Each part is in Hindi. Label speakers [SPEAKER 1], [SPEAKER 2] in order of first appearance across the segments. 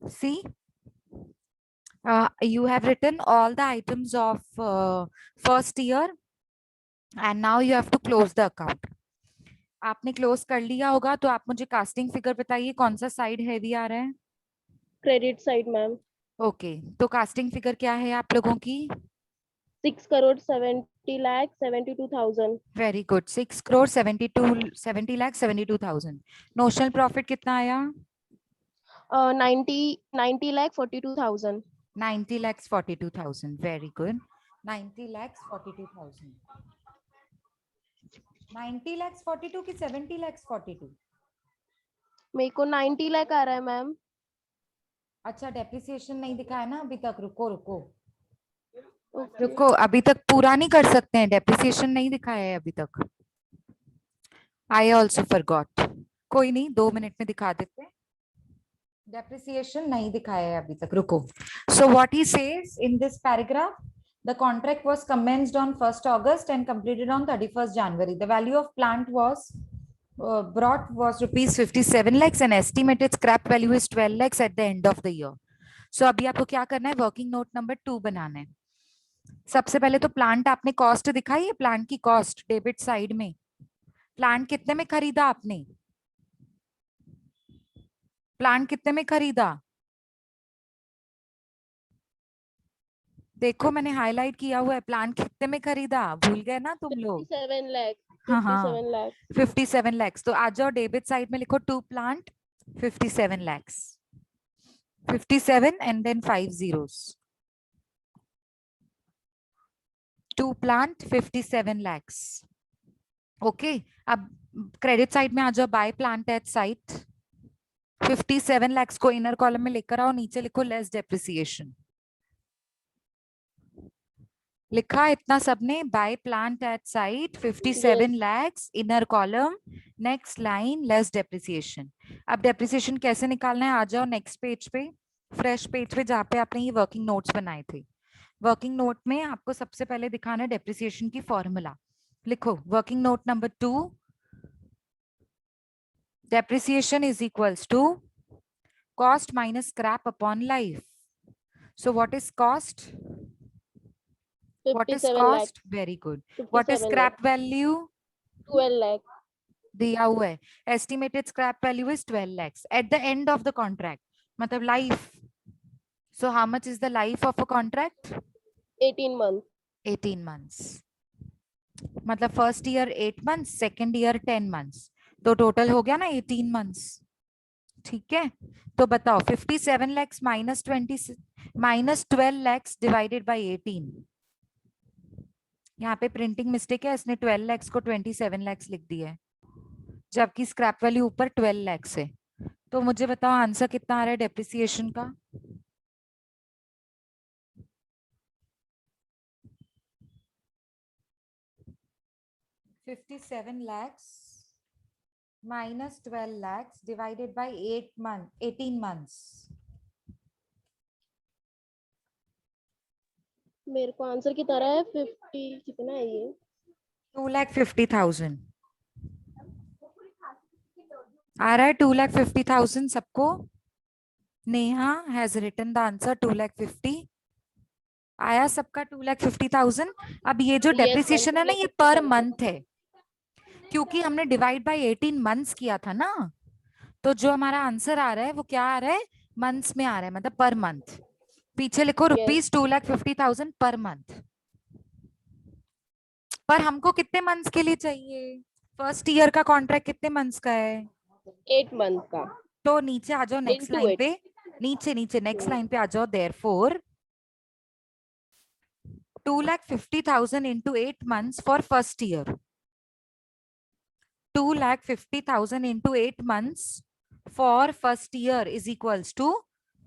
[SPEAKER 1] See, you have written all the items of first year and now you have to close the account. आपने क्लोज कर लिया होगा तो आप मुझे कास्टिंग फिगर बताइए कौन सा साइड हैवी आ रहा है.
[SPEAKER 2] Credit side ma'am.
[SPEAKER 1] ओके, तो कास्टिंग फिगर क्या है आप लोगों की?
[SPEAKER 2] 6,70,72,000.
[SPEAKER 1] Very good. 6,70,72,000. नोशनल प्रॉफिट कितना आया?
[SPEAKER 2] 90,42,000.
[SPEAKER 1] 90,42,000. Very good. 90,42,000. 90,42 की 70,42?
[SPEAKER 2] मेरे को 90 लाख आ रहा है मैम.
[SPEAKER 1] अच्छा, डेप्रिसिएशन नहीं दिखाया ना अभी तक. रुको रुको
[SPEAKER 2] Okay.
[SPEAKER 1] रुको, अभी तक पूरा नहीं कर सकते हैं. डेप्रिसिएशन नहीं दिखाया है अभी तक. I also forgot. कोई नहीं, 2 मिनट में दिखा देते हैं. डेप्रिसिएशन नहीं दिखाया है अभी तक. रुको. So what he says in this paragraph, the contract was commenced on 1st August and completed on 31st January. The value of plant was brought was rupees 57 lakhs and estimated scrap value is 12 lakhs at the end of the year. So अभी आपको क्या करना है, वर्किंग नोट नंबर 2 बनाना है. सबसे पहले तो प्लांट आपने कॉस्ट दिखाई है, प्लांट की कॉस्ट डेबिट साइड में. प्लांट कितने में खरीदा आपने? प्लांट कितने में खरीदा? देखो मैंने हाईलाइट किया हुआ है. प्लांट कितने में खरीदा? भूल गए ना तुम लोग?
[SPEAKER 2] 57 लाख.
[SPEAKER 1] हाँ हाँ,
[SPEAKER 2] 57 लाख.
[SPEAKER 1] 57 lakhs. तो आ जाओ डेबिट साइड में लिखो to plant 57 lakhs. 57 and then 5 zeros. To plant 57 lakhs. Okay, अब क्रेडिट साइड में आ जाओ. By plant at site 57 lakhs को इनर कॉलम में लेकर आओ. नीचे लिखो लेस डेप्रिसिएशन. लिखा इतना सबने. Bye plant at site 57 lakhs inner column. Next line less depreciation. अब डेप्रिसिएशन कैसे निकालना है? आ जाओ नेक्स्ट पेज पे, फ्रेश पेज पे जहाँ पे आपने ये वर्किंग नोट्स बनाए थे. वर्किंग नोट में आपको सबसे पहले दिखाना है डेप्रिसिएशन की फॉर्मूला. लिखो working note number 2, depreciation is equals to cost minus scrap upon life. So what is cost? What is
[SPEAKER 2] 57 lakh.
[SPEAKER 1] cost? Very good. What is
[SPEAKER 2] 57
[SPEAKER 1] scrap
[SPEAKER 2] lakh.
[SPEAKER 1] value?
[SPEAKER 2] 12 lakh.
[SPEAKER 1] दिया हुआ है. Estimated scrap value is 12 lakhs at the end of the contract. मतलब life. So how much is the life of a contract?
[SPEAKER 2] 18 months.
[SPEAKER 1] 18 months. मतलब first year 8 months, second year 10 months. तो total हो गया ना 18 months. ठीक है, तो बताओ 57 lakhs minus 12 lakhs divided by 18. यहाँ पे प्रिंटिंग मिस्टेक है. इसने 12 lakhs को 27 lakhs लिख दिया है जबकि स्क्रैप वैल्यू ऊपर 12 lakhs है. तो मुझे बताओ आंसर कितना आ रहा है डेप्रिसिएशन का? $57 lakhs minus 12 lakhs divided by 18 months.
[SPEAKER 2] मेरे को आंसर कितना रहा है? 50 कितना है ये?
[SPEAKER 1] 2,50,000 आ रहा है. 2,50,000 सबको. Neha has written the answer 2,50,000. आया सबका 2,50,000. अब ये जो डेप्रिसिएशन है ना, ये पर मंथ है क्योंकि हमने डिवाइड बाय 18 मंथ्स किया था ना. तो जो हमारा आंसर आ रहा है वो क्या आ रहा है? मंथ्स में आ रहा है, मतलब पर मंथ. पीछे लिखो रुपीज 2,50,000 पर मंथ. पर हमको कितने मंथ्स के लिए चाहिए? फर्स्ट ईयर का कॉन्ट्रैक्ट कितने मंथ्स का है?
[SPEAKER 2] 8 मंथ का.
[SPEAKER 1] तो नीचे आ जाओ नेक्स्ट
[SPEAKER 2] Into
[SPEAKER 1] लाइन
[SPEAKER 2] it.
[SPEAKER 1] पे. नीचे नीचे नेक्स्ट लाइन पे आ जाओ. Therefore 2,50,000 into 8 months for first year. 2,50,000 into 8 months for first year is equals to,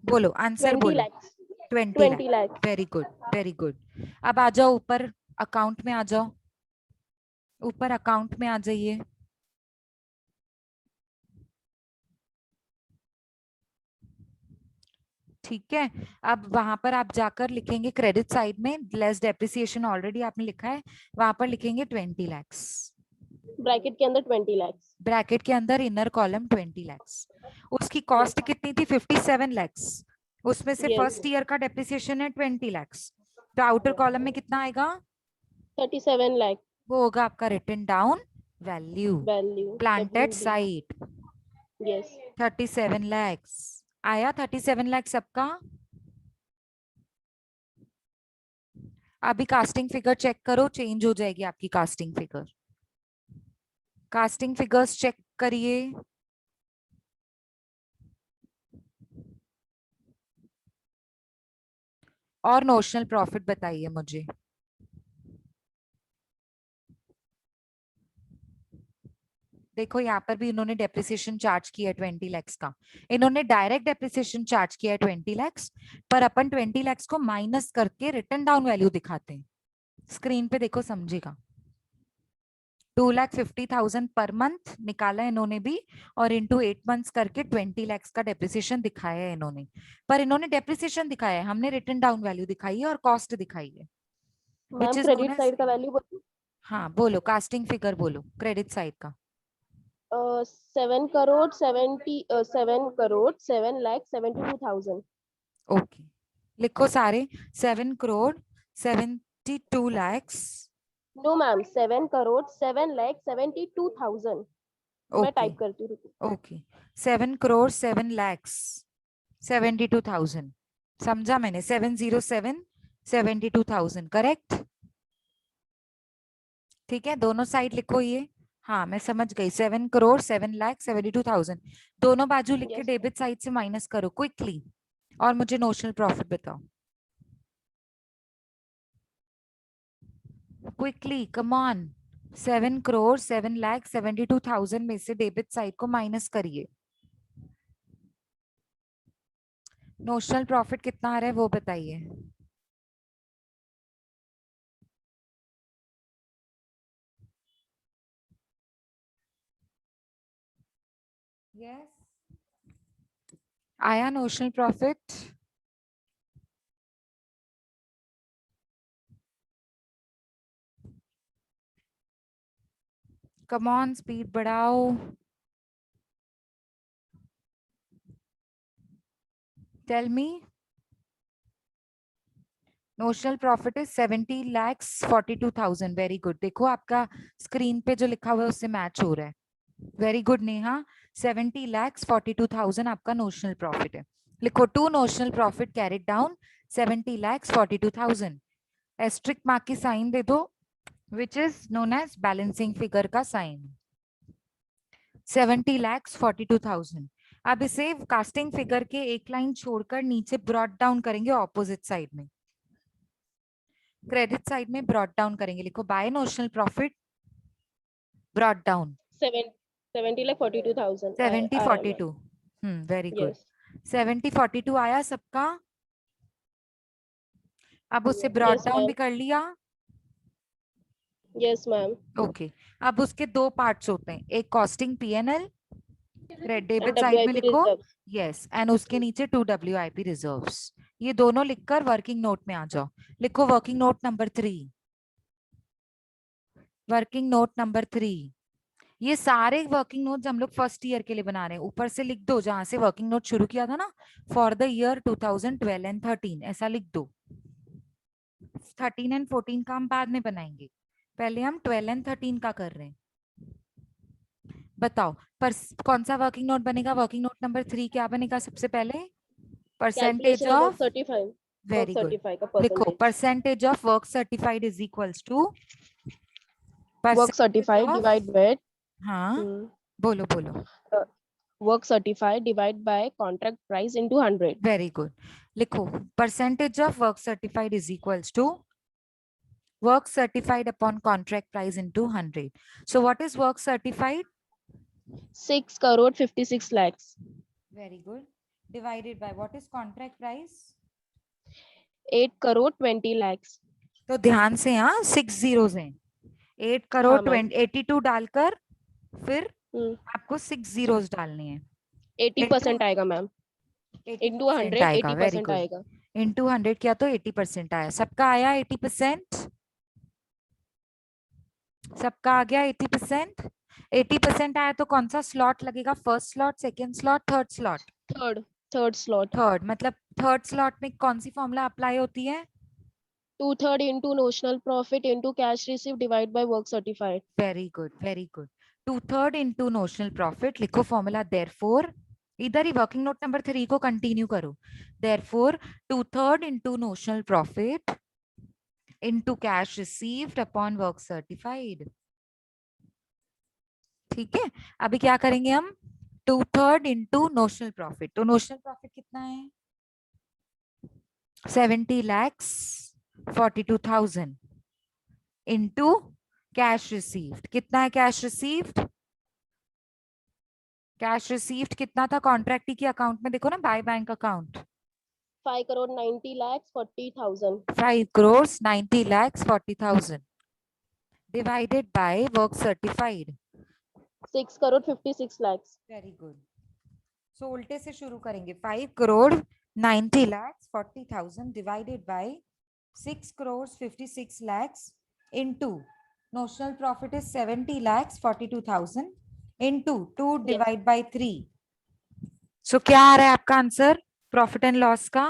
[SPEAKER 1] बोलो आंसर
[SPEAKER 2] 20
[SPEAKER 1] बोलो.
[SPEAKER 2] lakhs.
[SPEAKER 1] 20
[SPEAKER 2] 20
[SPEAKER 1] lakh.
[SPEAKER 2] lakhs.
[SPEAKER 1] Very good, very good. अब आ जाओ ऊपर अकाउंट में आ जाओ. ऊपर अकाउंट में आ जाइए. ठीक है, अब वहां पर आप जाकर लिखेंगे क्रेडिट साइड में लेस डेप्रिसिएशन ऑलरेडी आपने लिखा है, वहां पर लिखेंगे 20 lakhs.
[SPEAKER 2] ब्रैकेट के अंदर 20 lakhs।
[SPEAKER 1] ब्रैकेट के अंदर इनर कॉलम 20 lakhs। उसकी कॉस्ट कितनी थी? 57 lakhs। उसमें से
[SPEAKER 2] Yes।
[SPEAKER 1] फर्स्ट ईयर का डेप्रिसिएशन है 20 lakhs। तो आउटर कॉलम में कितना आएगा?
[SPEAKER 2] 37 lakh
[SPEAKER 1] वो होगा आपका written down value
[SPEAKER 2] value
[SPEAKER 1] plant at
[SPEAKER 2] WD।
[SPEAKER 1] Site.
[SPEAKER 2] Yes।
[SPEAKER 1] 37 lakhs आया। 37 lakhs सबका। अभी कास्टिंग फिगर चेक करो, चेंज हो जाएगी आपकी casting figure. Casting figures check करिए। और नोशनल प्रॉफिट बताइए मुझे। देखो यहाँ पर भी इन्होंने डेप्रिसिएशन चार्ज किया है 20 lakhs का। इन्होंने डायरेक्ट डेप्रिसिएशन चार्ज किया है 20 lakhs, पर अपन 20 lakhs को माइनस करके रिटर्न डाउन वैल्यू दिखाते हैं। स्क्रीन पे देखो समझेगा। 2,50,000 पर मंथ निकाला इन्होंने भी, और इंटू 8 मंथ्स करके 20 lakhs का डेप्रिसिएशन दिखाया है इन्होंने। पर इन्होंने डेप्रिसिएशन दिखाया है, हमने रिटर्न डाउन वैल्यू दिखाई है और कॉस्ट दिखाई है,
[SPEAKER 2] ma'am
[SPEAKER 1] which is known
[SPEAKER 2] credit
[SPEAKER 1] as।
[SPEAKER 2] Side का वैल्यू बोलो।
[SPEAKER 1] हाँ बोलो, कास्टिंग फिगर बोलो क्रेडिट साइड का।
[SPEAKER 2] 7 crore 7 lakh 72,000।
[SPEAKER 1] ओके, लिखो सारे। 7 crore 72 lakhs।
[SPEAKER 2] No ma'am 7 crore 7 lakh 72,000। मैं
[SPEAKER 1] ओके
[SPEAKER 2] टाइप करती हूँ।
[SPEAKER 1] Okay, 7 crore 7 lakhs 72,000। समझा मैंने? 707 72,000 करेक्ट। ठीक है, दोनों साइड लिखो ये। हाँ मैं समझ गई, 7 crore 7 lakh 72,000। दोनों बाजू लिख के
[SPEAKER 2] Yes।
[SPEAKER 1] डेबिट साइड से माइनस करो क्विकली, और मुझे नोशनल प्रॉफिट बताओ quickly, come on. 7 crore 7 lakh 72,000 में से डेबिट साइड को माइनस करिए। नोशनल प्रॉफिट कितना आ रहा है वो बताइए। यस, आया notional profit? Come on, speed बढ़ाओ। Tell me. Notional profit is 70 lakhs 42,000। Very good. देखो आपका स्क्रीन पे जो लिखा हुआ है उससे मैच हो रहा है। Very good Neha. 70 lakhs 42,000 आपका नोशनल प्रॉफिट है। लिखो to notional profit carried down 70 lakhs 42,000। Asterisk mark की साइन दे दो, which is known as balancing figure का साइन। 70 lakhs 42,000। अब इसे कास्टिंग फिगर के एक लाइन छोड़कर नीचे ब्रॉड डाउन करेंगे ऑपोजिट साइड में। क्रेडिट साइड में ब्रॉड डाउन करेंगे। लिखो by notional profit brought down
[SPEAKER 2] 70 lakh 42,000
[SPEAKER 1] 70
[SPEAKER 2] आ रहा है मैम।
[SPEAKER 1] 42। Very good.
[SPEAKER 2] यस
[SPEAKER 1] 70 42 आया सबका। अब उससे ब्रॉड
[SPEAKER 2] यस
[SPEAKER 1] डाउन भी
[SPEAKER 2] मैम।
[SPEAKER 1] कर लिया।
[SPEAKER 2] Yes ma'am.
[SPEAKER 1] ओके, अब उसके दो पार्ट्स होते हैं, एक costing PNL
[SPEAKER 2] and
[SPEAKER 1] debit side में
[SPEAKER 2] WIP
[SPEAKER 1] लिखो।
[SPEAKER 2] रिजर्व।
[SPEAKER 1] यस, एंड उसके नीचे 2 WIP रिजर्व्स। ये दोनों लिखकर वर्किंग नोट में आ जाओ। लिखो working note number 3। Working note number 3। ये सारे वर्किंग नोट्स हम लोग फर्स्ट ईयर के लिए बना रहे हैं। ऊपर से लिख दो जहां से वर्किंग नोट शुरू किया था ना, फॉर द ईयर 2012 एंड 13, ऐसा लिख दो। 13 एंड 14 का हम बाद में बनाएंगे, पहले हम 12 एंड 13 का कर रहे हैं। बताओ पर कौन सा वर्किंग नोट बनेगा? वर्किंग नोट नंबर 3 क्या बनेगा सबसे पहले? Percentage
[SPEAKER 2] calculation of work
[SPEAKER 1] of.
[SPEAKER 2] Certified. Work
[SPEAKER 1] very good.
[SPEAKER 2] Certified का
[SPEAKER 1] लिखो
[SPEAKER 2] percentage.
[SPEAKER 1] Percentage of work certified is equals to
[SPEAKER 2] work
[SPEAKER 1] percentage
[SPEAKER 2] certified
[SPEAKER 1] of.
[SPEAKER 2] Divide by
[SPEAKER 1] हाँ बोलो बोलो।
[SPEAKER 2] Work certified divide by contract price into 100।
[SPEAKER 1] Very good. लिखो percentage of work certified is equals to work certified upon contract price into 100. So what is work certified?
[SPEAKER 2] 6 crore 56 lakhs।
[SPEAKER 1] Very good. Divided by what is contract price?
[SPEAKER 2] 8 crore 20 lakhs।
[SPEAKER 1] तो ध्यान से, हाँ 6 zeros हैं। 8 करोड़
[SPEAKER 2] हाँ मैम।
[SPEAKER 1] 82 डालकर फिर
[SPEAKER 2] हम्म
[SPEAKER 1] आपको 6 zeros डालने हैं।
[SPEAKER 2] 80% आएगा मैम।
[SPEAKER 1] 80%
[SPEAKER 2] इंटू 100
[SPEAKER 1] आएगा। Very
[SPEAKER 2] 80%
[SPEAKER 1] good.
[SPEAKER 2] आएगा।
[SPEAKER 1] इंटू 100 किया तो 80% आया। सबका आया 80%? सबका आ गया 80%। 80% आया तो कौन सा स्लॉट लगेगा? First slot, second slot, third slot?
[SPEAKER 2] Third slot.
[SPEAKER 1] Third मतलब थर्ड स्लॉट में कौन सी फॉर्मूला अप्लाई होती है?
[SPEAKER 2] 2/3 into notional profit into cash received divided by work certified.
[SPEAKER 1] Very good, very good. 2/3 into notional profit, लिखो फॉर्मूला देयरफॉर। इधर ही वर्किंग नोट नंबर 3 को कंटिन्यू करो। Therefore 2/3 into notional profit into cash received upon work certified. ठीक है, अभी क्या करेंगे हम? 2/3 इंटू नोशनल प्रॉफिट, तो नोशनल प्रॉफिट कितना है? 70 lakhs 42,000 इंटू कैश रिसीव्ड। कितना है कैश रिसीव्ड? कैश रिसीव्ड कितना था कॉन्ट्रैक्टी के अकाउंट में? देखो ना, bye bank account.
[SPEAKER 2] 5 crore 90 lakhs 40,000.
[SPEAKER 1] 5 crores 90 lakhs 40,000 divided by work certified.
[SPEAKER 2] 6 crore 56 lakhs.
[SPEAKER 1] Very good. सो उल्टे से शुरू करेंगे। 5 crore 90 lakhs 40,000 divided by 6 crores 56 lakhs into notional profit is 70 lakhs 42,000 into 2
[SPEAKER 2] Yes.
[SPEAKER 1] divide by 3. So क्या आ रहा है आपका आंसर प्रॉफिट एंड लॉस का?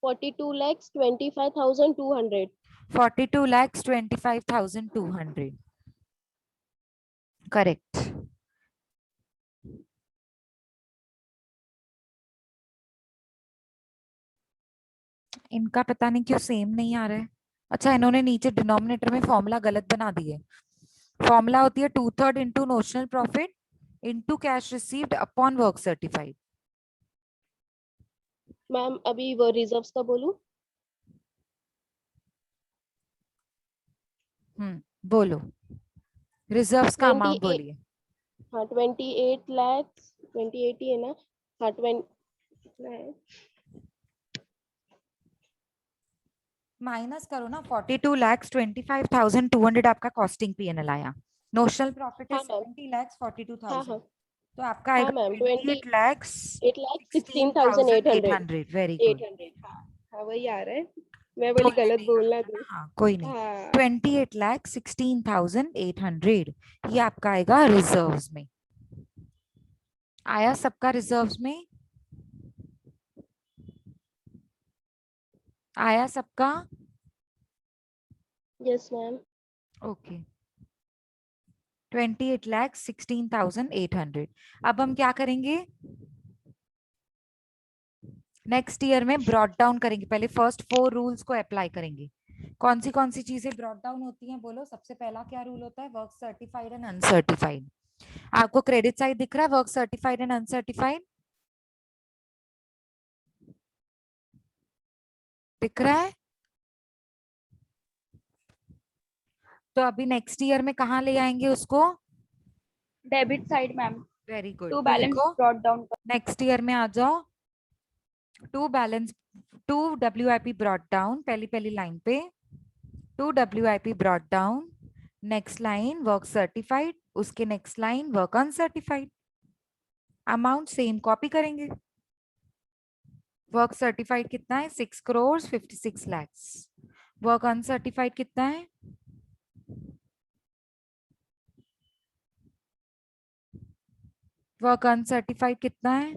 [SPEAKER 2] 42 lakhs 25,200.
[SPEAKER 1] 42 lakhs 25,200। करेक्ट। इनका पता नहीं क्यों सेम नहीं आ रहा है। अच्छा, इन्होंने नीचे डिनोमिनेटर में फॉर्मूला गलत बना दिए। फॉर्मूला होती है 2/3 into notional profit into cash received upon work certified.
[SPEAKER 2] Ma'am अभी वो रिजर्व्स का बोलूं?
[SPEAKER 1] बोलो, रिजर्व्स का अमाउंट
[SPEAKER 2] 28.
[SPEAKER 1] बोलिए।
[SPEAKER 2] हाँ 28 lakhs 28 ही है ना? हाँ 20
[SPEAKER 1] माइनस करो ना, 42 lakhs 25,200 आपका कॉस्टिंग पीएनएल आया। नोशनल प्रॉफिट है
[SPEAKER 2] हाँ मैम.
[SPEAKER 1] 70 lakhs
[SPEAKER 2] हाँ
[SPEAKER 1] 42,000,
[SPEAKER 2] हाँ
[SPEAKER 1] तो आपका
[SPEAKER 2] हाँ
[SPEAKER 1] आएगा
[SPEAKER 2] ma'am
[SPEAKER 1] 28 lakhs
[SPEAKER 2] 8 lakhs 16,800.
[SPEAKER 1] 16,800। Very good.
[SPEAKER 2] 800. हाँ हाँ वही आ रहा है. मैं बोली
[SPEAKER 1] बोलने
[SPEAKER 2] गलत
[SPEAKER 1] नहीं
[SPEAKER 2] बोलना
[SPEAKER 1] आता ना,
[SPEAKER 2] दूं.
[SPEAKER 1] हाँ कोई नहीं।
[SPEAKER 2] हाँ
[SPEAKER 1] 28 lakhs 16,800 ये आपका आएगा रिजर्व्स में। आया सबका रिजर्व्स में? आया सबका?
[SPEAKER 2] Yes ma'am.
[SPEAKER 1] ओके। 28 lakhs 16,800। अब हम क्या करेंगे? नेक्स्ट ईयर में ब्रॉड डाउन करेंगे। पहले फर्स्ट 4 रूल्स को अप्लाई करेंगे। कौन सी चीजें ब्रॉड डाउन होती हैं? बोलो। सबसे पहला क्या रूल होता है? Work certified and uncertified. आपको क्रेडिट साइड दिख रहा है? वर्क सर्टिफाइड एंड अनसर्टिफाइड दिख रहा है? तो अभी नेक्स्ट ईयर में कहाँ ले आएंगे उसको?
[SPEAKER 3] Debit side ma'am.
[SPEAKER 1] Very good.
[SPEAKER 3] To
[SPEAKER 1] तो
[SPEAKER 3] बैलेंस
[SPEAKER 1] लिखो
[SPEAKER 3] ब्रॉट डाउन.
[SPEAKER 1] नेक्स्ट ईयर में आ जाओ। To balance, to WIP brought down, पहली पहली लाइन पे 2 WIP brought down, next line work certified, उसके next line work uncertified. Amount same copy करेंगे। वर्क सर्टिफाइड कितना है? 6 crores 56 lakhs। वर्क अनसर्टिफाइड कितना है? वर्क अनसर्टिफाइड कितना है?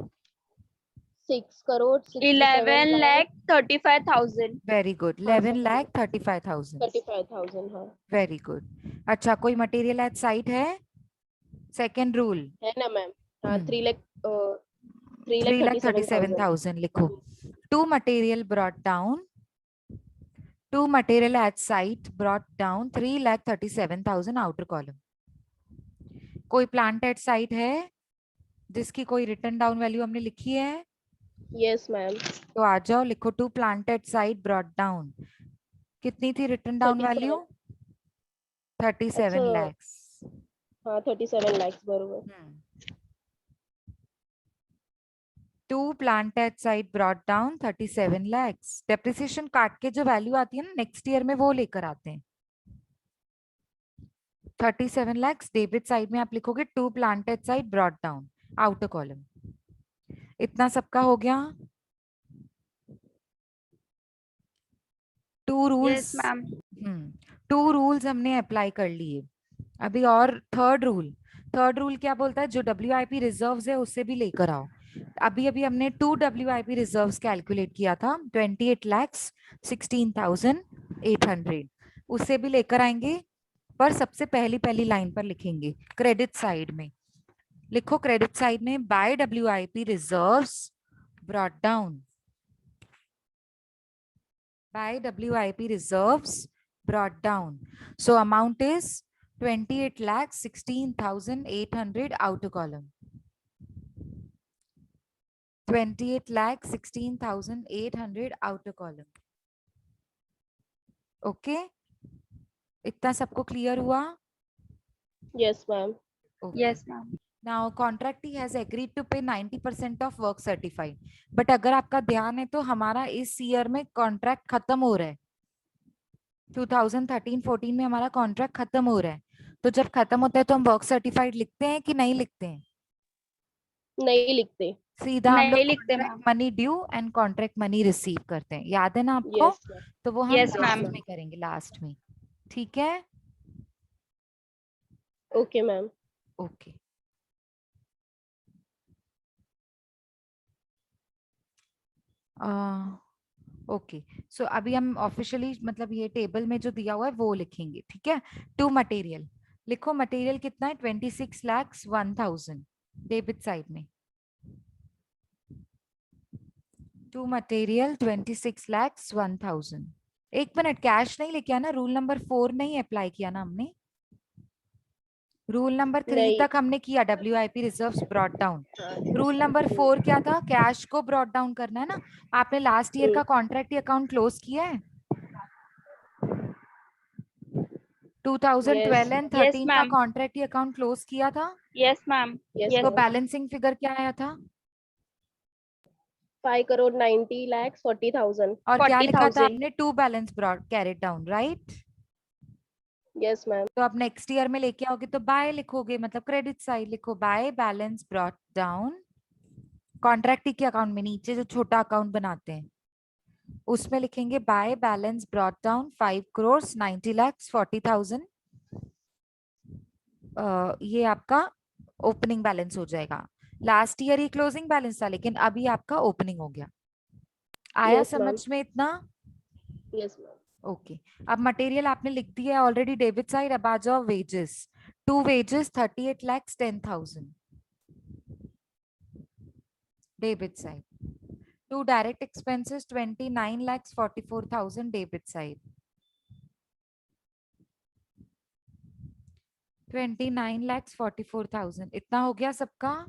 [SPEAKER 2] 6 crore
[SPEAKER 3] 11
[SPEAKER 2] 67
[SPEAKER 3] lakh 35,000.
[SPEAKER 1] Very good. 11 lakh 35,000।
[SPEAKER 2] 35,000. हाँ
[SPEAKER 1] वेरी गुड। अच्छा, कोई मटेरियल एट साइट है? Second rule.
[SPEAKER 2] है ना मैम. हाँ 3 lakh
[SPEAKER 1] 3 lakh
[SPEAKER 2] 37,000.
[SPEAKER 1] 37,000 लिखो। To material brought down, to material at site brought down 3 lakh 37,000 outer column. कोई प्लांट एट साइट है जिसकी कोई रिटर्न डाउन वैल्यू हमने लिखी है?
[SPEAKER 2] Yes ma'am.
[SPEAKER 1] तो आ जाओ, लिखो to plant at site brought down. कितनी थी रिटर्न डाउन
[SPEAKER 2] 37.
[SPEAKER 1] वैल्यू? 37
[SPEAKER 2] अच्छा.
[SPEAKER 1] lakhs।
[SPEAKER 2] हाँ 37 lakhs बरोबर.
[SPEAKER 1] To plant at site brought down 37 lakhs। Depreciation काट के जो वैल्यू आती है ना नेक्स्ट ईयर में, वो लेकर आते हैं। 37 lakhs डेबिट साइड में आप लिखोगे to plant at site brought down outer column. इतना सबका हो गया। Two rules.
[SPEAKER 3] Yes ma'am.
[SPEAKER 1] 2 rules हमने अप्लाई कर लिए। अभी और थर्ड रूल क्या बोलता है, जो WIP रिजर्व्स है उससे भी लेकर आओ। अभी अभी हमने 2 WIP रिजर्व्स कैलकुलेट किया था, 28,16,800, उससे भी लेकर आएंगे। पर सबसे पहली पहली लाइन पर लिखेंगे क्रेडिट साइड में, लिखो क्रेडिट साइड में by WIP reserves brought down, by WIP reserves brought down. So amount is 28,16,800 outer column. 28,16,800 outer column. Okay? इतना सबको क्लियर हुआ?
[SPEAKER 2] Yes, ma'am.
[SPEAKER 1] Okay.
[SPEAKER 3] Yes, ma'am.
[SPEAKER 1] Now contractee has agreed to pay 90% of work certified. But अगर आपका ध्यान है तो हमारा इस ईयर में कॉन्ट्रैक्ट खत्म हो रहा है, 2013-14 में हमारा कॉन्ट्रैक्ट खत्म हो रहा है। तो जब खत्म होता है तो हम वर्क सर्टिफाइड लिखते हैं कि नहीं लिखते हैं?
[SPEAKER 2] नहीं लिखते।
[SPEAKER 1] सीधा हम लोग
[SPEAKER 3] नहीं लिखते
[SPEAKER 1] contract
[SPEAKER 3] ma'am.
[SPEAKER 1] Money due and contract money receive करते हैं, याद है ना आपको?
[SPEAKER 2] Yes, ma'am.
[SPEAKER 1] तो वो हम
[SPEAKER 3] Yes,
[SPEAKER 1] लास्ट
[SPEAKER 3] ma'am.
[SPEAKER 1] में करेंगे, लास्ट में। ठीक है?
[SPEAKER 2] Okay, ma'am.
[SPEAKER 1] ओके। ओके, सो अभी हम ऑफिशियली मतलब ये टेबल में जो दिया हुआ है वो लिखेंगे, ठीक है? टू मटेरियल लिखो, मटेरियल कितना है? 26,01,000 डेबिट साइड में। To material 26,01,000। एक मिनट, कैश नहीं लेके आना, रूल नंबर 4 नहीं अप्लाई किया ना हमने? रूल नंबर 3
[SPEAKER 2] नहीं।
[SPEAKER 1] तक हमने किया, WIP रिजर्व्स ब्रॉट डाउन।
[SPEAKER 2] हाँ।
[SPEAKER 1] रूल नंबर 4 क्या था? कैश को ब्रॉट डाउन करना है ना। आपने लास्ट ईयर का कॉन्ट्रैक्ट अकाउंट क्लोज किया है? 2012 एंड
[SPEAKER 3] Yes,
[SPEAKER 1] 13 का
[SPEAKER 3] ma'am.
[SPEAKER 1] कॉन्ट्रैक्ट अकाउंट क्लोज किया था?
[SPEAKER 3] Yes, ma'am.
[SPEAKER 2] Yes,
[SPEAKER 3] Yes,
[SPEAKER 1] तो
[SPEAKER 2] ma'am.
[SPEAKER 1] बैलेंसिंग फिगर क्या आया था?
[SPEAKER 2] 5,90,40,000.
[SPEAKER 1] और क्या लिखा था
[SPEAKER 3] 40,000.
[SPEAKER 1] आपने? To balance brought carried down, right?
[SPEAKER 2] Yes, ma'am.
[SPEAKER 1] तो अब नेक्स्ट ईयर में लेके आओगे तो बाय लिखोगे, मतलब क्रेडिट साइड लिखो, by balance brought down. Contract के अकाउंट में नीचे जो छोटा अकाउंट बनाते हैं उसमें लिखेंगे बाय बैलेंस ब्रॉट डाउन 5,90,40,000। ये आपका ओपनिंग बैलेंस हो जाएगा। लास्ट ईयर ये क्लोजिंग बैलेंस था, लेकिन अभी आपका ओपनिंग हो गया। आया
[SPEAKER 2] Yes, ma'am.
[SPEAKER 1] समझ में इतना?
[SPEAKER 2] Yes, ma'am.
[SPEAKER 1] ओके, अब मटेरियल आपने लिख दिया है ऑलरेडी डेबिट साइड। अब आ जाओ wages. To wages 38,10,000 debit side. To direct expenses 29,44,000 debit side. 29,44,000 इतना हो गया सबका?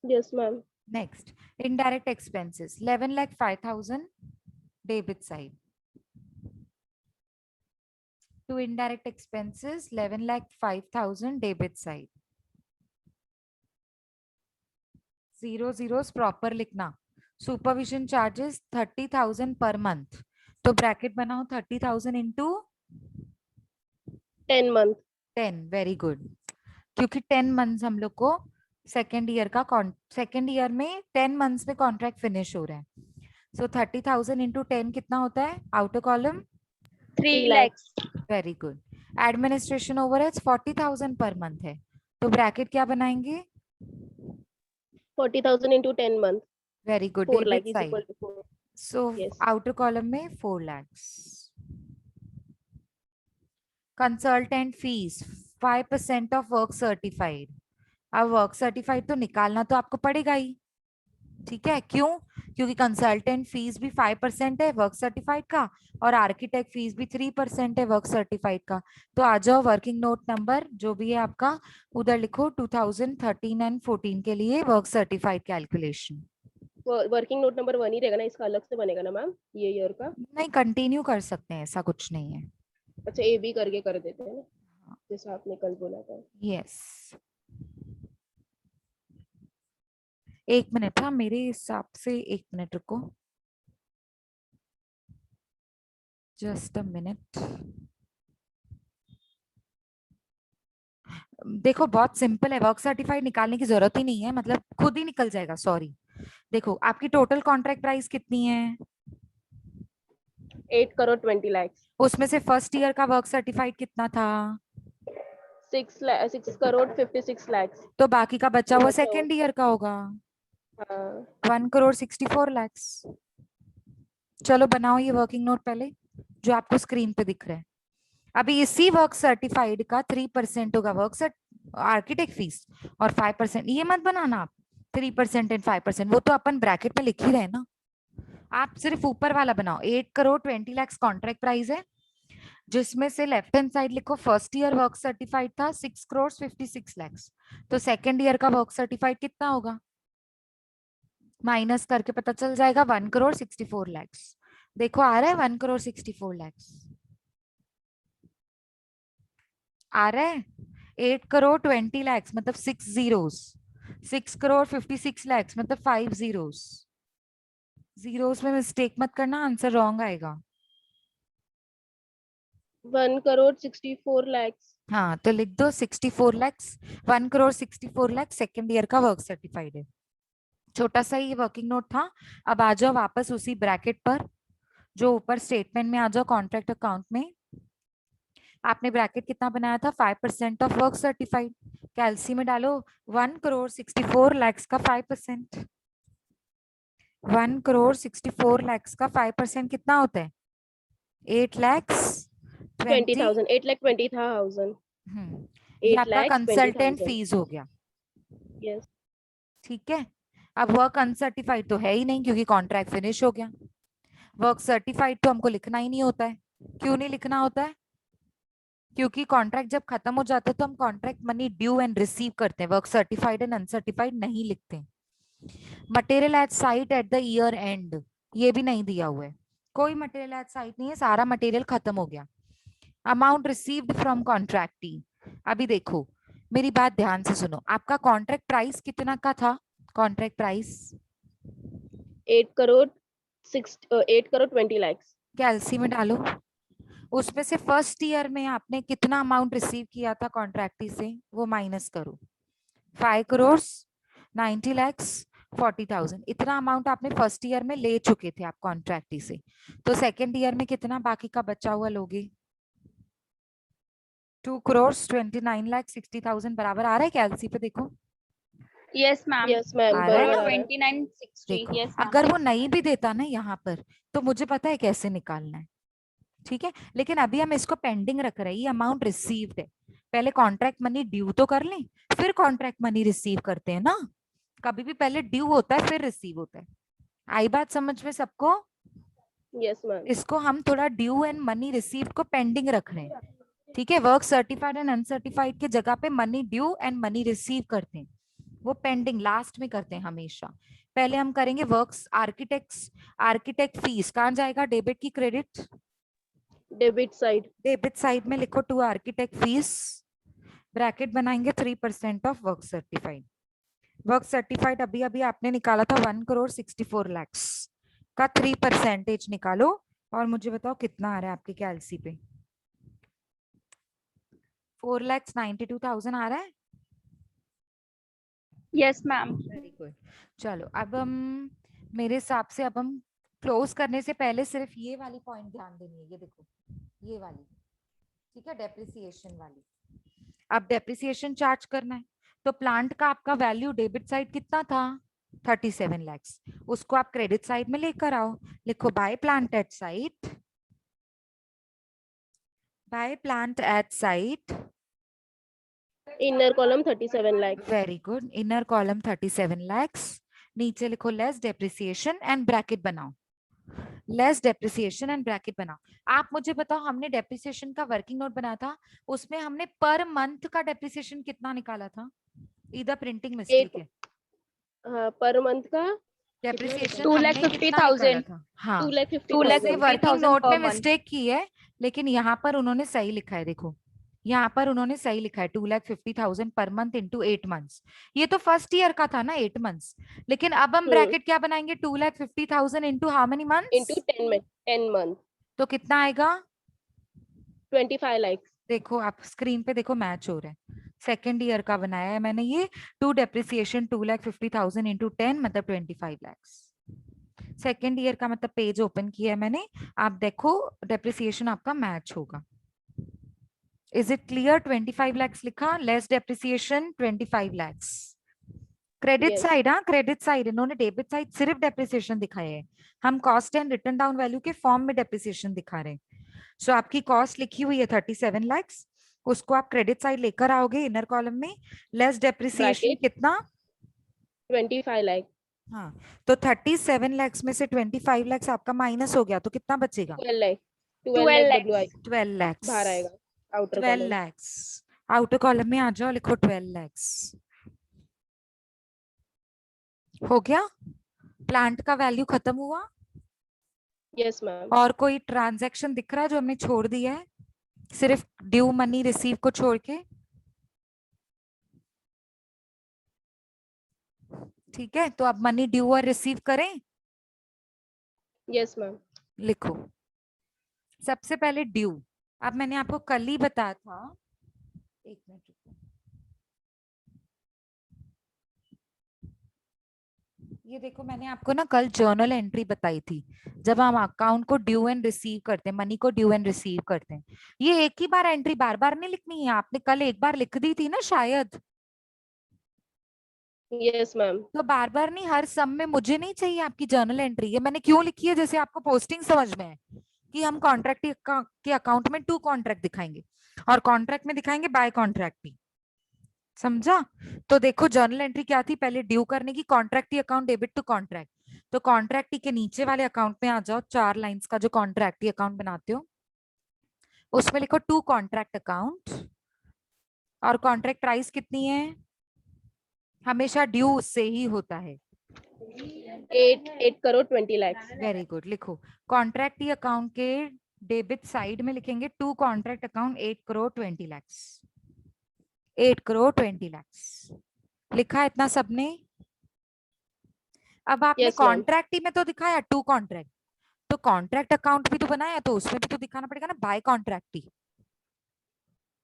[SPEAKER 2] Yes, ma'am.
[SPEAKER 1] Next, indirect expenses 11,05,000 debit side. To indirect expenses 11,05,000 debit side. Zero zeros proper लिखना। सुपरविजन चार्जेस 30,000 पर मंथ, तो ब्रैकेट बनाओ 30,000 इंटू
[SPEAKER 2] 10 month.
[SPEAKER 1] 10। वेरी गुड, क्योंकि 10 मंथ्स हम लोग को सेकेंड ईयर में 10 मंथ्स में कॉन्ट्रैक्ट फिनिश हो रहा है। सो 30,000 इंटू 10 कितना होता है? Outer column
[SPEAKER 3] 3
[SPEAKER 2] lakhs.
[SPEAKER 3] lakhs.
[SPEAKER 1] Very good. Administration overheads 40,000 per month है, तो ब्रैकेट क्या बनाएंगे?
[SPEAKER 2] 40,000 into 10 month.
[SPEAKER 1] Very good,
[SPEAKER 2] 4 lakh
[SPEAKER 1] debit
[SPEAKER 2] is
[SPEAKER 1] side.
[SPEAKER 2] equal to 4.
[SPEAKER 1] So
[SPEAKER 2] Yes.
[SPEAKER 1] Outer column में 4 lakhs। Consultant fees 5% of work certified. अब वर्क सर्टिफाइड तो निकालना तो आपको पड़ेगा ही, ठीक है? क्यों? क्योंकि कंसल्टेंट फीस भी 5% है वर्क सर्टिफाइड का, और आर्किटेक्ट फीस भी 3% है वर्क सर्टिफाइड का। तो आ जाओ, वर्किंग नोट नंबर जो भी है आपका उधर लिखो, 2013 एंड 14 के लिए work certified calculation.
[SPEAKER 2] Working note number 1 ही रहेगा ना, इसका अलग से बनेगा ना मैम ये ईयर का?
[SPEAKER 1] नहीं, कंटिन्यू कर सकते हैं, ऐसा कुछ नहीं है।
[SPEAKER 2] अच्छा, ए बी करके कर देते हैं ना, जैसा आपने कल बोला था।
[SPEAKER 1] यस, एक मिनट, हाँ मेरे हिसाब से, एक मिनट रुको, जस्ट अ मिनट। देखो बहुत सिंपल है, वर्क सर्टिफाइड निकालने की जरूरत ही नहीं है, मतलब खुद ही निकल जाएगा। सॉरी, देखो आपकी टोटल कॉन्ट्रैक्ट प्राइस कितनी है?
[SPEAKER 2] 8 crore 20 lakhs.
[SPEAKER 1] उसमें से फर्स्ट ईयर का वर्क सर्टिफाइड कितना था?
[SPEAKER 2] 6 crore 56 lakhs.
[SPEAKER 1] तो बाकी का बचा
[SPEAKER 2] जो
[SPEAKER 1] हुआ
[SPEAKER 2] बचा
[SPEAKER 1] सेकेंड ईयर का होगा,
[SPEAKER 2] हाँ
[SPEAKER 1] 1,64,00,000। चलो बनाओ ये वर्किंग नोट पहले, जो आपको स्क्रीन पे दिख रहा है। अभी इसी वर्क सर्टिफाइड का 3% होगा वर्क सर्ट आर्किटेक्ट फीस, और 5% ये मत बनाना आप, 3% एंड 5%, वो तो अपन ब्रैकेट में लिख ही रहे ना। आप सिर्फ ऊपर वाला बनाओ। 8,20,00,000 कॉन्ट्रैक्ट प्राइस है, जिसमें से लेफ्ट हैंड साइड लिखो फर्स्ट ईयर वर्क सर्टिफाइड था 6,56,00,000। तो सेकेंड ईयर का वर्क सर्टिफाइड कितना होगा, माइनस करके पता चल जाएगा 1,64,00,000। देखो आ रहा है 1,64,00,000 आ रहा है। 8,20,00,000 मतलब 6 zeros, 6,56,00,000 मतलब 5 zeros। जीरोस में मिस्टेक मत करना, आंसर रॉन्ग आएगा।
[SPEAKER 2] 1 crore 64 lakhs.
[SPEAKER 1] हाँ तो लिख दो 64 lakhs, 1,64 lakhs सेकेंड ईयर का वर्क सर्टिफाइड है। छोटा सा ये वर्किंग नोट था। अब आ जाओ वापस उसी ब्रैकेट पर, जो ऊपर स्टेटमेंट में आ जाओ कॉन्ट्रैक्ट अकाउंट में। आपने ब्रैकेट कितना बनाया था, 5% ऑफ वर्क सर्टिफाइड। कैलसी में डालो 1,64,00,000 का 5%। 1,64,00,000 का 5% कितना होता है, 8,20,000।
[SPEAKER 2] 20,000. 8,20,000.
[SPEAKER 1] ये
[SPEAKER 2] 8
[SPEAKER 1] आपका
[SPEAKER 2] lakhs
[SPEAKER 1] कंसल्टेंट
[SPEAKER 2] 20,000.
[SPEAKER 1] फीस हो गया।
[SPEAKER 2] Yes.
[SPEAKER 1] ठीक है, अब वर्क अनसर्टिफाइड तो है ही नहीं क्योंकि कॉन्ट्रैक्ट फिनिश हो गया। वर्क सर्टिफाइड तो हमको लिखना ही नहीं होता है। क्यों नहीं लिखना होता है, क्योंकि कॉन्ट्रैक्ट जब खत्म हो जाता है तो हम contract money due and receive करते हैं, वर्क सर्टिफाइड एंड अनसर्टिफाइड नहीं लिखते। Material at site at the year and, ये भी नहीं दिया हुआ है, कोई मटेरियल एट साइट नहीं है, सारा मटेरियल खत्म हो गया। Amount received from contractee. अभी देखो मेरी बात ध्यान से सुनो, आपका कॉन्ट्रैक्ट प्राइस कितना का था, contract price
[SPEAKER 2] 8 crore 8 crore 20 lakhs.
[SPEAKER 1] कैलसी में डालो। उसमें से फर्स्ट ईयर में आपने कितना अमाउंट रिसीव किया था कॉन्ट्रैक्टी से, वो माइनस करो। 5,90,40,000 इतना अमाउंट आपने फर्स्ट ईयर में ले चुके थे आप कॉन्ट्रैक्टी से। तो सेकेंड ईयर में कितना बाकी का बचा हुआ लोगे, 2,29,60,000 बराबर आ रहा है कैलसी पे देखो।
[SPEAKER 3] Yes, ma'am.
[SPEAKER 2] Yes, ma'am.
[SPEAKER 1] आ रहा है
[SPEAKER 2] बराबर
[SPEAKER 1] ना?
[SPEAKER 2] आ रहा है.
[SPEAKER 3] 2960.
[SPEAKER 1] देखो
[SPEAKER 3] Yes, ma'am.
[SPEAKER 1] अगर वो नहीं भी देता ना यहाँ पर, तो मुझे पता है कैसे निकालना है। ठीक है, लेकिन अभी हम इसको पेंडिंग रख रहे हैं, ये अमाउंट रिसीव्ड है। पहले कॉन्ट्रैक्ट मनी ड्यू तो कर लें, फिर कॉन्ट्रैक्ट मनी रिसीव करते हैं ना। कभी भी पहले ड्यू होता है फिर रिसीव होता है। आई बात समझ में सबको?
[SPEAKER 2] Yes, ma'am.
[SPEAKER 1] इसको हम थोड़ा ड्यू एंड मनी रिसीव को पेंडिंग रख रहे हैं। ठीक है, वर्क सर्टिफाइड एंड अनसर्टिफाइड के जगह पे money due and money receive करते हैं, वो पेंडिंग लास्ट में करते हैं हमेशा। पहले हम करेंगे वर्क्स आर्किटेक्ट फीस कहाँ जाएगा, डेबिट की credit?
[SPEAKER 2] Debit side.
[SPEAKER 1] Debit side में लिखो टू आर्किटेक्ट फीस, ब्रैकेट बनाएंगे 3% of work certified. Work certified अभी अभी आपने निकाला था 1,64,00,000 का 3% निकालो, और मुझे बताओ कितना आ रहा है आपके कैलसी पे। 4,92,000 आ रहा है।
[SPEAKER 3] Yes, ma'am.
[SPEAKER 1] Very good. चलो अब हम, मेरे हिसाब से अब हम क्लोज करने से पहले सिर्फ ये वाली पॉइंट ध्यान देनी है, ये देखो ये वाली, ठीक है, डेप्रिसिएशन वाली। अब डेप्रिसिएशन चार्ज करना है, तो प्लांट का आपका वैल्यू डेबिट साइड कितना था, 37 lakhs, उसको आप क्रेडिट साइड में लेकर आओ। लिखो bye plant at site, bye plant at site,
[SPEAKER 2] Inner column 37 lakhs.
[SPEAKER 1] Very good, inner column 37 lakhs, नीचे लिखो लेस डेप्रिसिएशन एंड ब्रैकेट बनाओ, लेस डेप्रिसिएशन एंड ब्रैकेट बनाओ। आप मुझे बताओ, हमने डेप्रिसिएशन का वर्किंग नोट बनाया था, उसमें हमने पर मंथ का डेप्रिसिएशन कितना निकाला था, इधर प्रिंटिंग मिस्टेक है।
[SPEAKER 2] per month का
[SPEAKER 1] डेप्रिसिएशन
[SPEAKER 3] 2,50,000.
[SPEAKER 1] हाँ
[SPEAKER 2] 2,50,000.
[SPEAKER 1] वर्किंग
[SPEAKER 3] 2,50,000
[SPEAKER 1] नोट
[SPEAKER 3] per
[SPEAKER 1] में
[SPEAKER 3] month.
[SPEAKER 1] मिस्टेक की है, लेकिन यहाँ पर उन्होंने सही लिखा है, देखो यहाँ पर उन्होंने सही लिखा है 2,50,000 पर मंथ इंटू 8 months। ये तो फर्स्ट ईयर का था ना 8 months, लेकिन अब हम ब्रैकेट क्या बनाएंगे, 2,50,000 into how many
[SPEAKER 2] Into
[SPEAKER 1] months,
[SPEAKER 2] 10 months.
[SPEAKER 1] तो कितना आएगा,
[SPEAKER 2] 25 lakhs.
[SPEAKER 1] देखो आप स्क्रीन पे देखो मैच हो रहा है, सेकेंड ईयर का बनाया है मैंने ये, टू डेप्रिसिएशन 2,50,000 इंटू 10 मतलब 25 lakhs। सेकेंड ईयर का मतलब पेज ओपन किया है मैंने, आप देखो डेप्रिसिएशन आपका मैच होगा। Is it clear? 25 lakhs लिखा, less depreciation 25 lakhs। Credit
[SPEAKER 2] Yes.
[SPEAKER 1] Side, हाँ क्रेडिट साइड, इन्होंने डेबिट साइड सिर्फ डेप्रिसिएशन दिखाए है, हम cost and return down value के फॉर्म में डेप्रिसिएशन दिखा रहे हैं। सो आपकी कॉस्ट लिखी हुई है 37 lakhs, उसको आप क्रेडिट साइड लेकर आओगे इनर कॉलम में, लेस डेप्रिसिएशन
[SPEAKER 2] Bracket.
[SPEAKER 1] कितना?
[SPEAKER 2] 25 lakh.
[SPEAKER 1] हाँ, तो 37 lakhs में से 25 lakhs आपका माइनस हो गया, तो कितना बचेगा?
[SPEAKER 2] 12 lakh. 12
[SPEAKER 3] 12
[SPEAKER 2] lakh
[SPEAKER 3] lakhs.
[SPEAKER 2] WI
[SPEAKER 1] 12 lakhs।
[SPEAKER 2] बाहर आएगा outer
[SPEAKER 1] 12
[SPEAKER 2] column.
[SPEAKER 1] lakhs outer column में आ जाओ, लिखो 12 lakhs। हो गया? प्लांट का वैल्यू खत्म हुआ?
[SPEAKER 2] Yes ma'am.
[SPEAKER 1] और कोई ट्रांजैक्शन दिख रहा है जो हमने छोड़ दिया है, सिर्फ ड्यू मनी रिसीव को छोड़ के? ठीक है, तो अब मनी ड्यू और रिसीव करें।
[SPEAKER 2] Yes ma'am.
[SPEAKER 1] लिखो सबसे पहले ड्यू। अब मैंने आपको कल ही बताया था, एक मिनट रुको, ये देखो मैंने आपको ना कल जर्नल एंट्री बताई थी, जब हम अकाउंट को ड्यू एंड रिसीव करते हैं, मनी को ड्यू एंड रिसीव करते हैं, ये एक ही बार एंट्री बार बार नहीं लिखनी है, आपने कल एक बार लिख दी थी ना शायद,
[SPEAKER 2] यस मैम।
[SPEAKER 1] तो बार बार नहीं, हर सम में मुझे नहीं चाहिए आपकी जर्नल एंट्री। ये मैंने क्यों लिखी है, जैसे आपको पोस्टिंग समझ में है कि हम कॉन्ट्रैक्ट के अकाउंट में 2 कॉन्ट्रैक्ट दिखाएंगे और कॉन्ट्रैक्ट में दिखाएंगे बाय कॉन्ट्रैक्ट भी, समझा? तो देखो जर्नल एंट्री क्या थी, पहले ड्यू करने की, contract account debit to contract, तो कॉन्ट्रैक्ट के नीचे वाले अकाउंट में आ जाओ, 4 लाइंस का जो कॉन्ट्रैक्ट अकाउंट बनाते हो उसमें लिखो 2 कॉन्ट्रैक्ट अकाउंट, और कॉन्ट्रैक्ट प्राइस कितनी है? हमेशा ड्यू उससे ही होता है।
[SPEAKER 2] 8 crore 20 lakhs.
[SPEAKER 1] वेरी गुड, लिखो कॉन्ट्रैक्ट अकाउंट के डेबिट साइड में लिखेंगे 2 contract account 8 crore 20 lakhs, 8 crore 20 lakhs। लिखा इतना सबने? अब आपने
[SPEAKER 2] Yes, ma'am.
[SPEAKER 1] कॉन्ट्रैक्ट में तो दिखाया 2 कॉन्ट्रैक्ट, तो कॉन्ट्रैक्ट अकाउंट भी तो बनाया, तो उसमें भी तो दिखाना पड़ेगा ना बाय कॉन्ट्रैक्ट।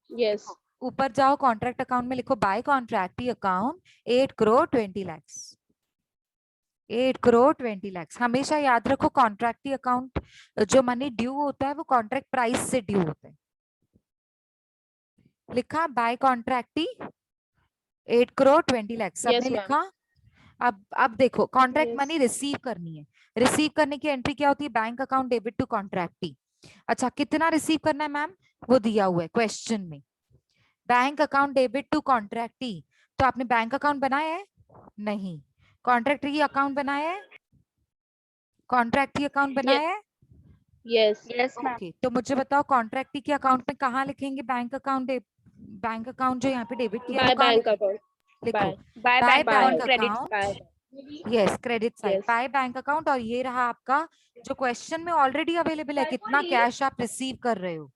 [SPEAKER 2] Yes.
[SPEAKER 1] ऊपर जाओ कॉन्ट्रैक्ट अकाउंट में लिखो bye contract account 8 crore 20 lakhs, 8 crore 20 lakhs। हमेशा याद रखो कॉन्ट्रैक्ट अकाउंट जो मनी ड्यू होता है वो कॉन्ट्रैक्ट प्राइस से ड्यू होता है। लिखा बाय कॉन्ट्रैक्ट 8 crore 20 lakhs, सबने
[SPEAKER 2] Yes, ma'am.
[SPEAKER 1] लिखा? अब देखो कॉन्ट्रैक्ट
[SPEAKER 2] Yes.
[SPEAKER 1] मनी रिसीव करनी है, रिसीव करने की एंट्री क्या होती है? Bank account debit to contractee. अच्छा कितना रिसीव करना है मैम? वो दिया हुआ है क्वेश्चन में, बैंक अकाउंट डेबिट टू कॉन्ट्रैक्टी। तो आपने बैंक अकाउंट बनाया है? नहीं। कॉन्ट्रैक्टी अकाउंट बनाया है? कॉन्ट्रैक्टी अकाउंट बनाया है?
[SPEAKER 2] Yes.
[SPEAKER 3] Yes, ma'am.
[SPEAKER 1] ओके, तो मुझे बताओ कॉन्ट्रैक्टी के अकाउंट में कहाँ लिखेंगे बैंक अकाउंट? बैंक अकाउंट जो यहाँ पे डेबिट किया है
[SPEAKER 2] By
[SPEAKER 1] वो कहाँ
[SPEAKER 2] bank
[SPEAKER 1] लिखेंगे?
[SPEAKER 2] account.
[SPEAKER 1] लिखो
[SPEAKER 2] By.
[SPEAKER 3] By
[SPEAKER 1] by
[SPEAKER 3] bank
[SPEAKER 1] bank
[SPEAKER 3] account, credit.
[SPEAKER 1] Account,
[SPEAKER 2] By.
[SPEAKER 1] Yes credit side,
[SPEAKER 2] Yes.
[SPEAKER 1] By bank account. और ये रहा आपका जो क्वेश्चन में ऑलरेडी अवेलेबल है, कितना कैश आप रिसीव कर रहे हो,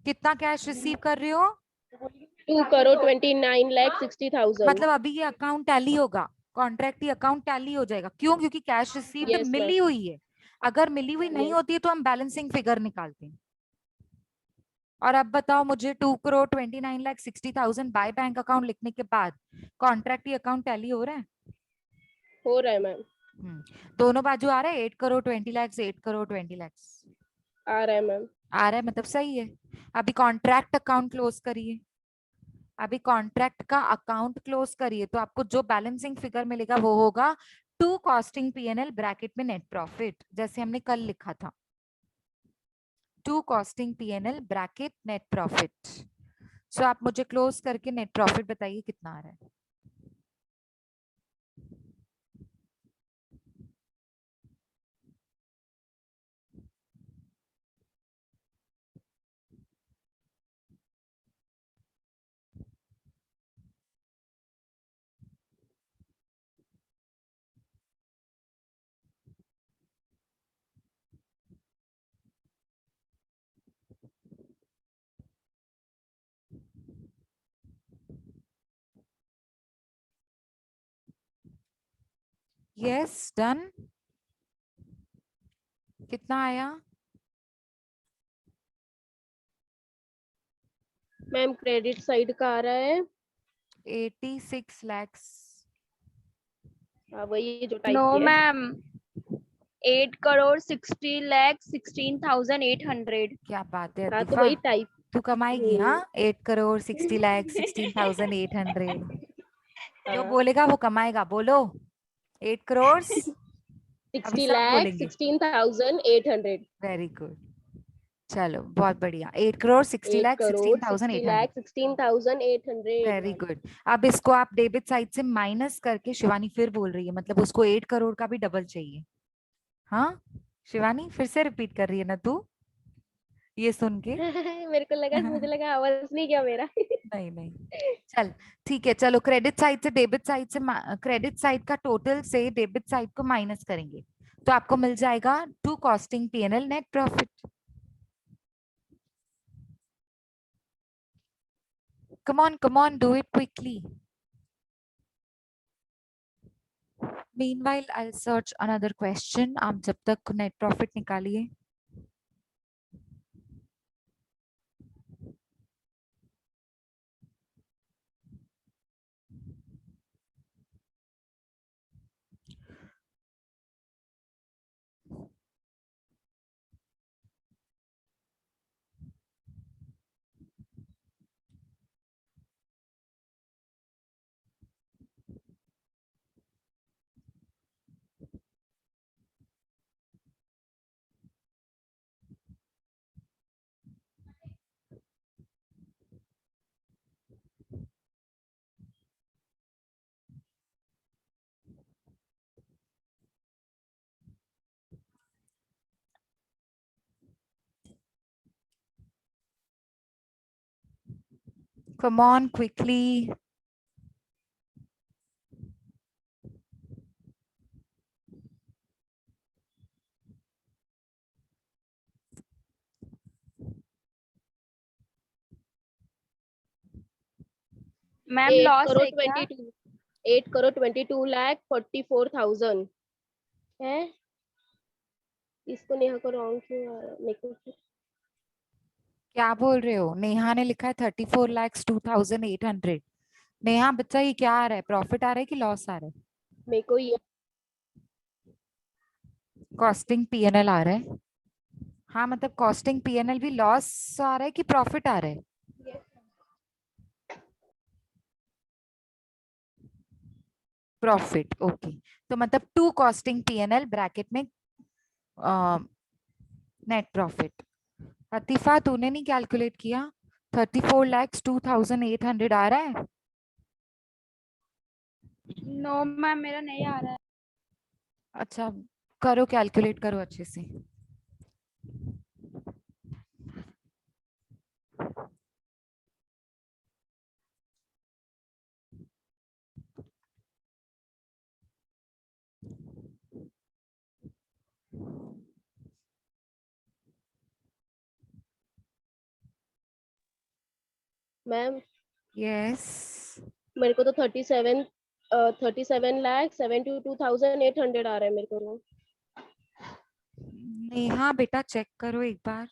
[SPEAKER 1] कितना कैश रिसीव कर रहे हो?
[SPEAKER 2] 2 crore 29 lakh 60,000.
[SPEAKER 1] मतलब अभी ये अकाउंट टैली होगा, कॉन्ट्रैक्ट अकाउंट टैली हो जाएगा, क्यों? क्योंकि कैश रिसीव्ड
[SPEAKER 2] Yes, ma'am.
[SPEAKER 1] मिली हुई है, अगर मिली हुई नहीं
[SPEAKER 2] Yes.
[SPEAKER 1] होती है तो हम बैलेंसिंग फिगर निकालते हैं। और अब बताओ मुझे 2 crore 29 lakh 60,000 bye bank account लिखने के बाद कॉन्ट्रैक्ट अकाउंट टैली हो रहा है?
[SPEAKER 2] हो रहा है मैम।
[SPEAKER 1] दोनों बाजू आ रहा है 8 crore 20 lakhs, 8 crore 20 lakhs
[SPEAKER 2] आ रहा है मैम।
[SPEAKER 1] आ रहा है, मतलब सही है। अभी कॉन्ट्रैक्ट अकाउंट क्लोज करिए, अभी कॉन्ट्रैक्ट का अकाउंट क्लोज करिए, तो आपको जो बैलेंसिंग फिगर मिलेगा वो होगा 2 कॉस्टिंग पीएनएल ब्रैकेट में नेट प्रॉफिट, जैसे हमने कल लिखा था, 2 costing PNL bracket net profit. So आप मुझे क्लोज करके नेट प्रॉफिट बताइए कितना आ रहा है? Yes done. कितना आया?
[SPEAKER 2] मैम क्रेडिट साइड का आ रहा है
[SPEAKER 1] 86 lakhs।
[SPEAKER 2] वही जो टाइप
[SPEAKER 3] No,
[SPEAKER 2] किया है।
[SPEAKER 3] ma'am. 8 crore 60 lakh 16,800.
[SPEAKER 1] क्या बात है
[SPEAKER 2] हाँ तो
[SPEAKER 1] अतीफा,
[SPEAKER 2] वही टाइप।
[SPEAKER 1] तू कमाएगी हाँ 8 करोड़ 60 लाख 16,800। जो
[SPEAKER 2] हाँ,
[SPEAKER 1] बोलेगा वो कमाएगा, बोलो 8 करोड़। अभी
[SPEAKER 2] 60
[SPEAKER 1] सब
[SPEAKER 2] लाख
[SPEAKER 1] बोलेंगे।
[SPEAKER 2] 16,800।
[SPEAKER 1] वेरी गुड, चलो बहुत बढ़िया। 8 crore 60
[SPEAKER 2] 8
[SPEAKER 1] lakh
[SPEAKER 2] crore 60
[SPEAKER 1] 16,800।
[SPEAKER 2] Lakh 16,800
[SPEAKER 1] very
[SPEAKER 2] ma'am.
[SPEAKER 1] Good. अब इसको आप डेबिट साइड से माइनस करके, शिवानी फिर बोल रही है, मतलब उसको 8 करोड़ का भी डबल चाहिए। हाँ शिवानी फिर से रिपीट कर रही है ना तू, ये सुन के।
[SPEAKER 2] मेरे को लगा, मुझे लगा आवाज नहीं गया मेरा।
[SPEAKER 1] नहीं नहीं, चल ठीक है। चलो क्रेडिट साइड से डेबिट साइड से, क्रेडिट साइड का टोटल से डेबिट साइड को माइनस करेंगे तो आपको मिल जाएगा to costing PNL net profit. come on do it quickly. meanwhile I'll search another question, आप जब तक नेट प्रॉफिट निकालिए। come on quickly.
[SPEAKER 3] Ma'am
[SPEAKER 2] 8
[SPEAKER 3] loss
[SPEAKER 2] crore
[SPEAKER 3] है क्या?
[SPEAKER 2] 22 8 करोड़ 22 लाख 44,000 है। इसको नेहा को रॉन्ग क्यों आ रहा है मेरे को?
[SPEAKER 1] क्या बोल रहे हो? नेहा ने लिखा है 34 लाख 2,800। नेहा बच्चा ये क्या आ रहा है, प्रॉफिट आ रहा है कि लॉस आ रहा है?
[SPEAKER 2] मेरे को ये
[SPEAKER 1] कॉस्टिंग पीएनएल आ रहा है। हाँ मतलब कॉस्टिंग पीएनएल भी लॉस आ रहा है कि प्रॉफिट आ रहा है? Profit, okay. तो मतलब टू कॉस्टिंग पीएनएल ब्रैकेट में नेट प्रॉफिट। अतीफा तूने नहीं कैलकुलेट किया? 34 लाख 2,800 आ रहा है?
[SPEAKER 3] नो मैम मेरा नहीं आ रहा है।
[SPEAKER 1] अच्छा करो, कैलकुलेट करो अच्छे से।
[SPEAKER 2] Ma'am
[SPEAKER 1] yes.
[SPEAKER 2] मेरे को तो 37 लाख 72,800 आ रहा है मेरे को।
[SPEAKER 1] नेहा बेटा चेक करो एक बार,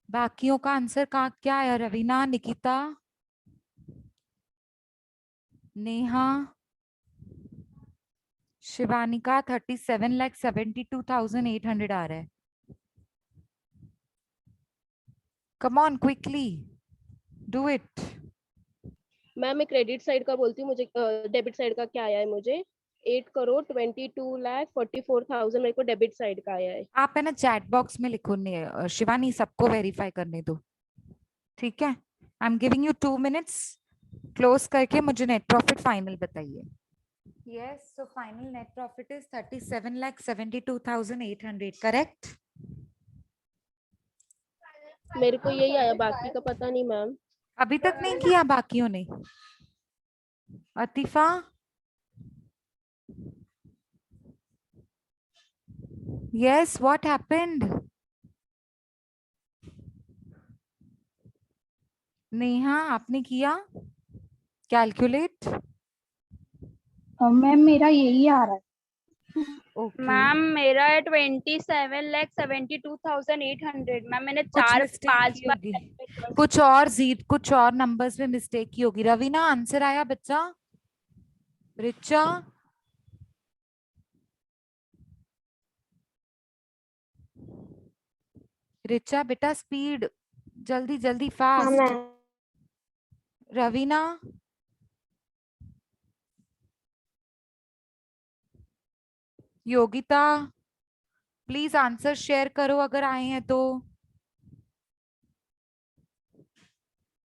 [SPEAKER 1] बाकियों का आंसर कहाँ क्या है? रवीना, निकिता, नेहा, शिवानिका 37 लाख 72,800 आ रहा है। Come on quickly do it.
[SPEAKER 2] Ma'am मैं क्रेडिट साइड का बोलती हूँ, मुझे डेबिट साइड का क्या आया है मुझे। 8 करोड़ 22 लाख 44,000 मेरे को डेबिट साइड का आया है।
[SPEAKER 1] आप है ना चैट बॉक्स में लिखो, शिवानी सबको वेरीफाई करने दो, ठीक है? I am giving you 2 minutes, close करके मुझे नेट प्रॉफिट फाइनल बताइए। Yes, so final net profit is 37 lakh 72,800, correct?
[SPEAKER 2] मेरे को यही आया, बाकी का पता नहीं मैम।
[SPEAKER 1] अभी तक नहीं किया बाकियों ने? अतीफा, yes, what happened? नेहा आपने किया कैलकुलेट?
[SPEAKER 4] मैम मेरा यही आ रहा है।
[SPEAKER 1] ओके,
[SPEAKER 3] मैम मेरा है 27 लाख 72,800। मैम मैंने
[SPEAKER 1] कुछ
[SPEAKER 3] चार
[SPEAKER 1] मिस्टेक
[SPEAKER 3] पांच
[SPEAKER 1] की
[SPEAKER 3] बार
[SPEAKER 1] होगी,
[SPEAKER 3] calculate कर-
[SPEAKER 1] कुछ और नंबर्स में मिस्टेक की होगी। रवीना आंसर आया बच्चा? रिचा रिचा बेटा स्पीड, जल्दी जल्दी
[SPEAKER 4] हाँ
[SPEAKER 1] fast.
[SPEAKER 4] Ma'am.
[SPEAKER 1] Raveena, Yogita, please answer share करो अगर आए हैं तो।